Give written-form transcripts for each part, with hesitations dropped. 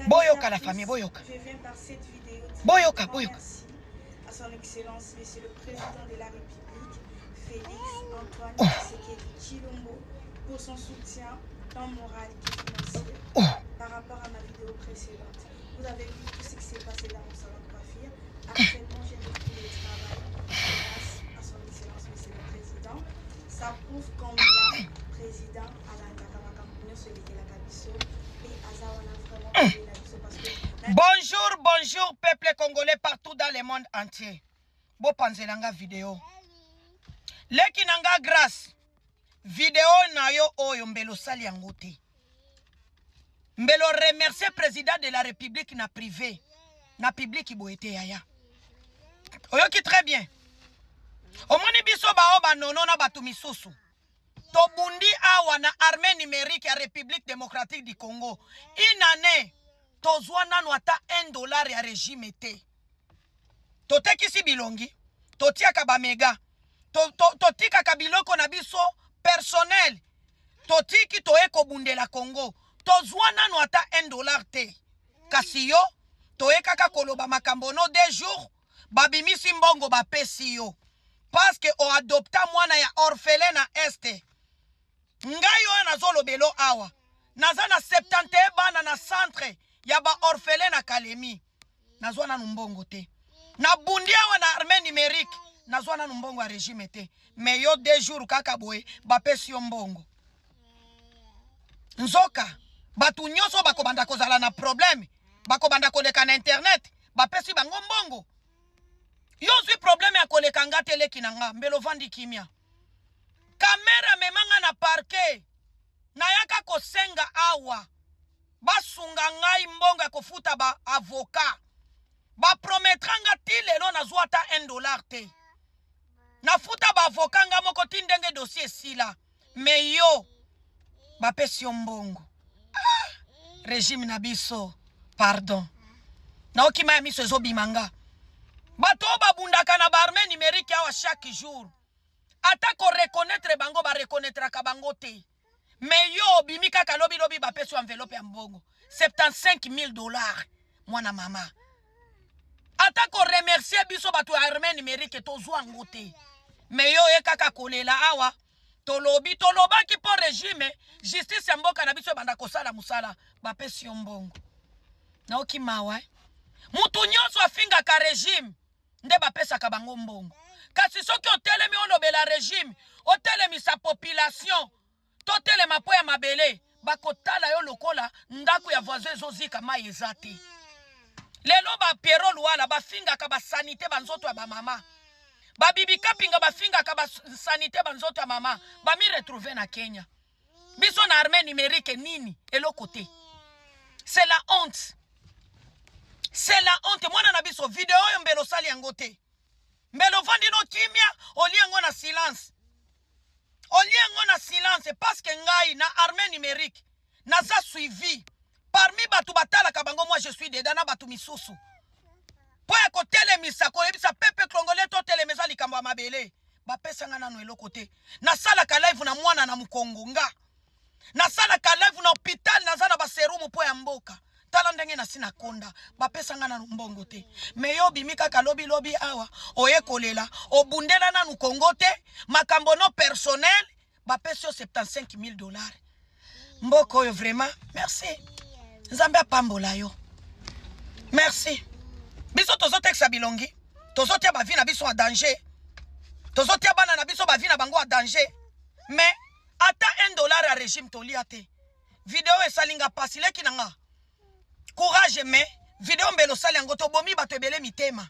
Boyoka la famille, boyoka. Je viens par cette vidéo Boyoka, boyoka. merci à son excellence, monsieur le président de la République, Félix Antoine Tshisekedi Tshilombo, pour son soutien tant moral que financier. Par rapport à ma vidéo précédente, vous avez vu tout ce qui s'est passé dans mon salon de coiffure. Actuellement, j'ai repris le travail grâce à son excellence, monsieur le président. Ça prouve combien le président a la Bonjour, bonjour, peuple congolais partout dans le monde entier. Bo panzelanga vidéo. Leki nanga grâce. Vidéo na yo oyo mbelo sali yango te. Mbelo remercier président de la République na privé. Na public boete yaya. Oyoki très bien. Omoni biso ba oba nono na batu misusu. Tobundi awa na armée numérique ya République démocratique du Congo. Inane tozwana no ata $1 ya régime te. Totekisi bilongi, totiaka ba mega, totika kabiloko na biso personnel. Totiki toeko bundela Congo. Tozwana no ata $1 te. Kasi yo toeka ka koloba makambo no 2 jours babimisi mbongo ba pesi yo. Parce que o adopta mwana ya orphelin na este. Ngayo na zolo belo awa. Naza na 71 bana na centre ya ba orphelin na Kalemi. Nazwana numbongo te. Na bundi awa na armée numérique. Nazwana numbongo ya régime te. Mais yo 2 jours kaka boye ba pesi yo mbongo. Nzoka. Batu nyoso bako banda kozala na problème. Bako banda koleka na internet. Ba pesi bango mbongo. Yo zui problème ya koleka nga teleki na nga. Mbelo vandi kimia. Kamera memanga na parquet. Na yaka kosenga awa. Basunga ngai mbongo ya kofuta ba avocat. Ba prometranga ti lelo na zwata $1 te. Na futa ba avocat nga moko ti ndenge dossier sila. Me yo ba pesi yo mbongo. Régime na biso. Pardon. Na okima ya miso ezo bimanga. Bato babundaka na barme numérique awa chaque jour. Ata ko reconnaître bango ba reconnaître ka bango te. Mais yo bimika ka lobi lobi ba peso enveloppe ya mbongo. $75,000 mwana mama. Ata ko remercier biso bato ya armée numérique to zwango te. Mais yo ekaka kolela awa tolobaki po régime justice ya mboka na biso banda kosala musala ba pesi yo mbongo. Na okimawa. Mutu nyonso afinga ka régime nde ba pesa ka bango mbongo. Kasi soki otelemi olobela régime, otelemi sa population, totelema po ya mabele, bakotala yo lokola ndako ya voisin zozika mai ezate. Lelo ba Piero Luala bafinga ka ba sanité banzoto ya ba mama. Ba Bibi Kapinga bafinga ka ba sanité banzoto ya mama, ba mi retrouver na Kenya. Biso na armée numérique nini eloko te. C'est la honte. C'est la honte. Mwana na biso video yo mbelo sali yango te. Mbelo vandi no kimia, oliango na silence. Oliango na silence parce que ngai na armée numérique naza suivi. Parmi batu batala kabango moi je suis dedans na batu misusu. Po ya kotele misa ko ebisa pepe congolais to tele meza likambo mabele. Ba pesa ngana no eloko te. Na sala ka live na mwana na mukongo nga. Na sala ka live na hôpital naza na ba serumu po ya mboka. Tala ndenge na sina konda bapesa nga na mbongo te. Me yo bimika ka lobi lobi awa oye kolela obundela na Kongo te makambo no personnel bapesa yo $75,000. Mboko yo vraiment merci. Nzambe apambola yo. Merci. Biso tozo teksa bilongi. Tozo tia ba vie na biso en danger. Tozo tia bana na biso ba vie na bango en danger. Mais ata $1 à régime tolia te. Video esalinga pasileki nanga. Courage mais vidéo mbelo sali yango to bomi bato ebele mitema.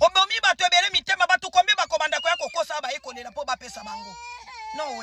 Obomi bato ebele mitema batu kombe ba komanda ko ya kokosa ba ekolela po ba pesa bango. No way.